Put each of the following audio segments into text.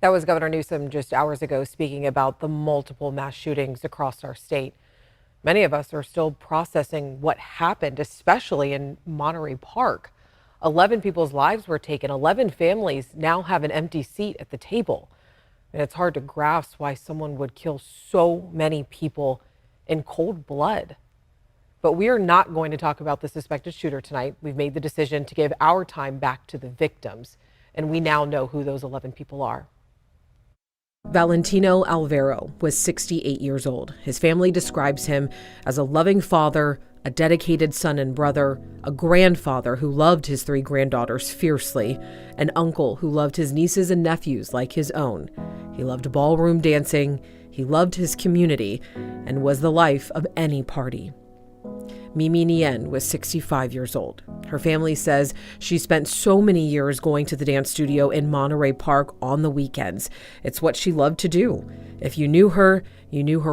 That was Governor Newsom just hours ago speaking about the multiple mass shootings across our state. Many of us are still processing what happened, especially in Monterey Park. 11 people's lives were taken. 11 families now have an empty seat at the table. And it's hard to grasp why someone would kill so many people in cold blood. But we are not going to talk about the suspected shooter tonight. We've made the decision to give our time back to the victims, and we now know who those 11 people are. Valentino Alvaro was 68 years old. His family describes him as a loving father, a dedicated son and brother, a grandfather who loved his 3 granddaughters fiercely, an uncle who loved his nieces and nephews like his own. He loved ballroom dancing, he loved his community, and was the life of any party. Mimi Nien was 65 years old. Her family says she spent so many years going to the dance studio in Monterey Park on the weekends. It's what she loved to do. If you knew her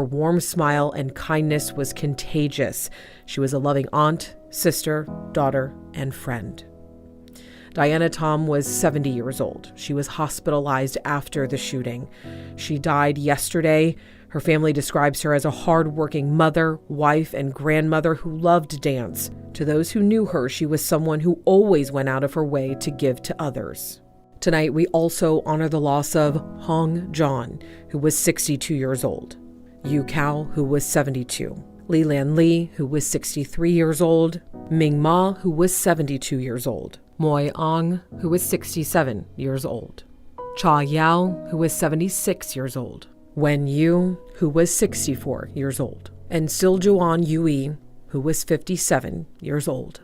warm smile and kindness was contagious. She was a loving aunt, sister, daughter, and friend. Diana Tom was 70 years old. She was hospitalized after the shooting. She died yesterday. Her family describes her as a hardworking mother, wife, and grandmother who loved dance. To those who knew her, she was someone who always went out of her way to give to others. Tonight, we also honor the loss of Hong John, who was 62 years old, Yu Cao, who was 72, Lilan Li, who was 63 years old, Ming Ma, who was 72 years old, Moi Ang, who was 67 years old, Cha Yao, who was 76 years old, Wen Yu, who was 64 years old, and Siljuan Yui, who was 57 years old.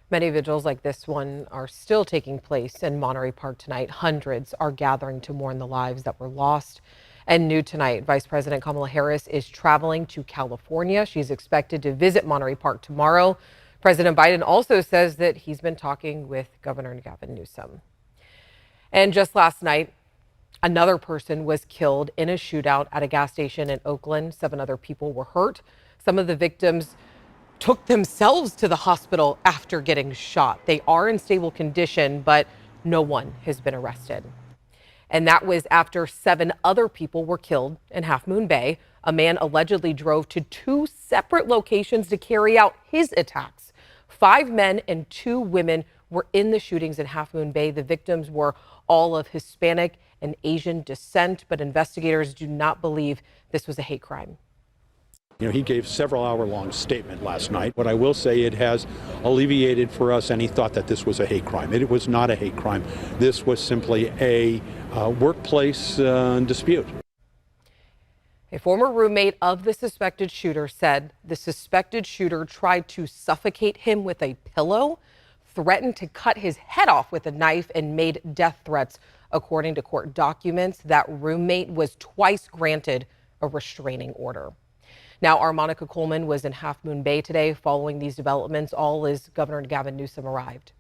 Many vigils like this one are still taking place in Monterey Park tonight. Hundreds are gathering to mourn the lives that were lost. And new tonight, Vice President Kamala Harris is traveling to California. She's expected to visit Monterey Park tomorrow. President Biden also says that he's been talking with Governor Gavin Newsom. And just last night, another person was killed in a shootout at a gas station in Oakland. 7 other people were hurt. Some of the victims took themselves to the hospital after getting shot. They are in stable condition, but no one has been arrested. And that was after 7 other people were killed in Half Moon Bay. A man allegedly drove to 2 separate locations to carry out his attacks. 5 men and 2 women were in the shootings in Half Moon Bay. The victims were all of Hispanic and Asian descent, but investigators do not believe this was a hate crime. You know, he gave several-hour-long statement last night. What I will say, it has alleviated for us any thought that this was a hate crime. It was not a hate crime. This was simply a workplace dispute. A former roommate of the suspected shooter said the suspected shooter tried to suffocate him with a pillow, threatened to cut his head off with a knife, and made death threats. According to court documents, that roommate was twice granted a restraining order. Now, our Monica Coleman was in Half Moon Bay today. Following these developments, all as Governor Gavin Newsom arrived.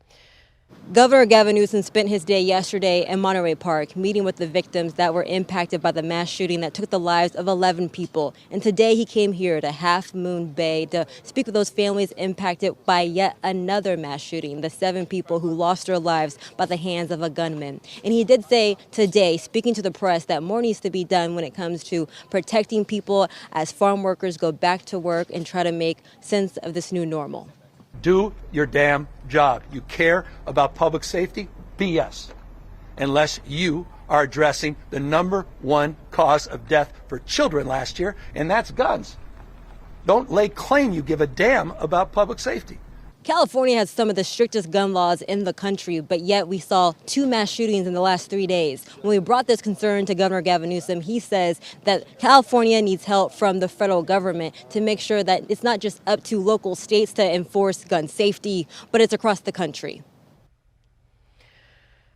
Governor Gavin Newsom spent his day yesterday in Monterey Park meeting with the victims that were impacted by the mass shooting that took the lives of 11 people. And today he came here to Half Moon Bay to speak with those families impacted by yet another mass shooting, the 7 people who lost their lives by the hands of a gunman. And he did say today, speaking to the press, that more needs to be done when it comes to protecting people as farm workers go back to work and try to make sense of this new normal. Do your damn job. You care about public safety? BS. Unless you are addressing the #1 cause of death for children last year, and that's guns. Don't lay claim you give a damn about public safety. California has some of the strictest gun laws in the country, but yet we saw 2 mass shootings in the last 3 days. When we brought this concern to Governor Gavin Newsom, he says that California needs help from the federal government to make sure that it's not just up to local states to enforce gun safety, but it's across the country.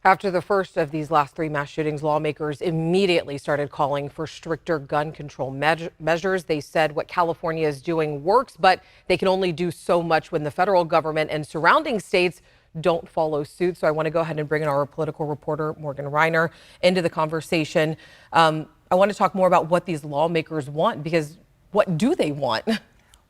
After the first of these last 3 mass shootings, lawmakers immediately started calling for stricter gun control measures. They said what California is doing works, but they can only do so much when the federal government and surrounding states don't follow suit. So I want to go ahead and bring in our political reporter, Morgan Reiner, into the conversation. I want to talk more about what these lawmakers want, because what do they want?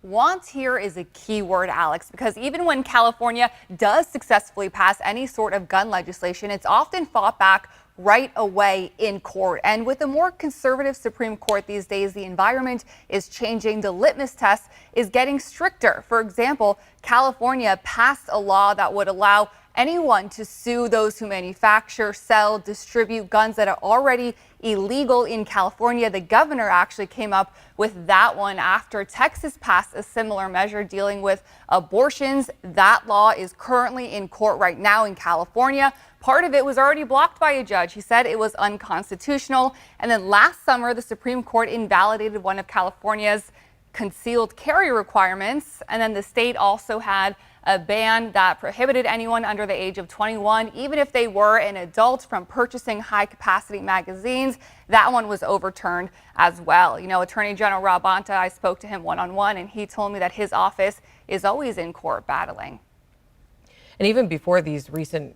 Want here is a key word, Alex, because even when California does successfully pass any sort of gun legislation, it's often fought back right away in court. And with a more conservative Supreme Court these days, the environment is changing. The litmus test is getting stricter. For example, California passed a law that would allow anyone to sue those who manufacture, sell, distribute guns that are already illegal in California. The governor actually came up with that one after Texas passed a similar measure dealing with abortions. That law is currently in court right now in California. Part of it was already blocked by a judge. He said it was unconstitutional. And then last summer, the Supreme Court invalidated one of California's concealed carry requirements. And then the state also had a ban that prohibited anyone under the age of 21, even if they were an adult, from purchasing high-capacity magazines. That one was overturned as well. You know, Attorney General Rob Bonta, I spoke to him one-on-one, and he told me that his office is always in court battling. And even before these recent,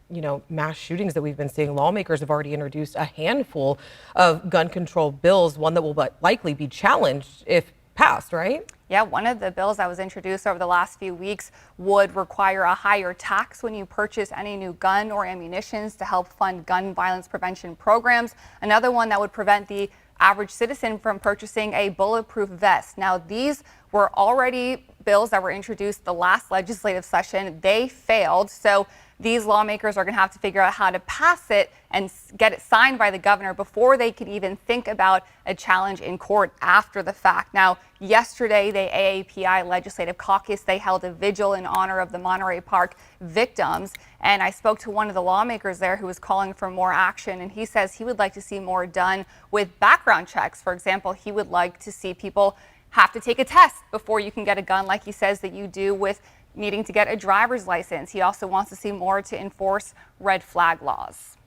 mass shootings that we've been seeing, lawmakers have already introduced a handful of gun control bills, one that will likely be challenged if passed, right? Yeah, one of the bills that was introduced over the last few weeks would require a higher tax when you purchase any new gun or ammunitions to help fund gun violence prevention programs. Another one that would prevent the average citizen from purchasing a bulletproof vest. Now, these were already bills that were introduced the last legislative session. They failed. So these lawmakers are going to have to figure out how to pass it and get it signed by the governor before they could even think about a challenge in court after the fact. Now, yesterday, the AAPI Legislative Caucus, they held a vigil in honor of the Monterey Park victims. And I spoke to one of the lawmakers there who was calling for more action. And he says he would like to see more done with background checks. For example, he would like to see people have to take a test before you can get a gun, like he says that you do with needing to get a driver's license. He also wants to see more to enforce red flag laws.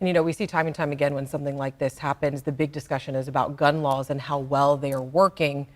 And we see time and time again when something like this happens, the big discussion is about gun laws and how well they are working.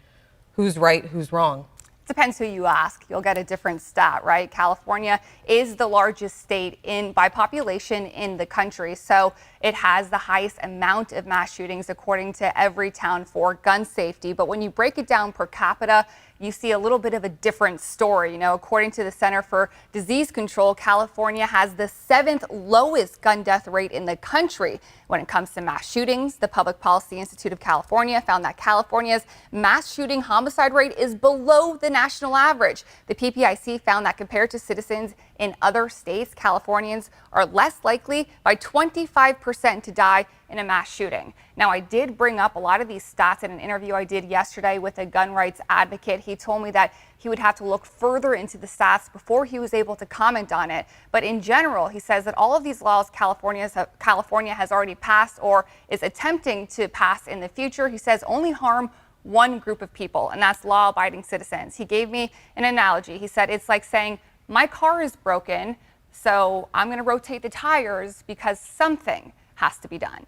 Who's right, who's wrong? Depends who you ask. You'll get a different stat, right? California is the largest state by population in the country, so it has the highest amount of mass shootings according to Everytown for gun safety. But when you break it down per capita, you see a little bit of a different story. According to the Center for Disease Control, California has the 7th lowest gun death rate in the country. When it comes to mass shootings, the Public Policy Institute of California found that California's mass shooting homicide rate is below the national average. The PPIC found that compared to citizens in other states, Californians are less likely by 25% to die in a mass shooting. Now, I did bring up a lot of these stats in an interview I did yesterday with a gun rights advocate. He told me that he would have to look further into the stats before he was able to comment on it. But in general, he says that all of these laws California has already passed or is attempting to pass in the future, he says only harm one group of people, and that's law-abiding citizens. He gave me an analogy. He said it's like saying, my car is broken, so I'm going to rotate the tires because something has to be done.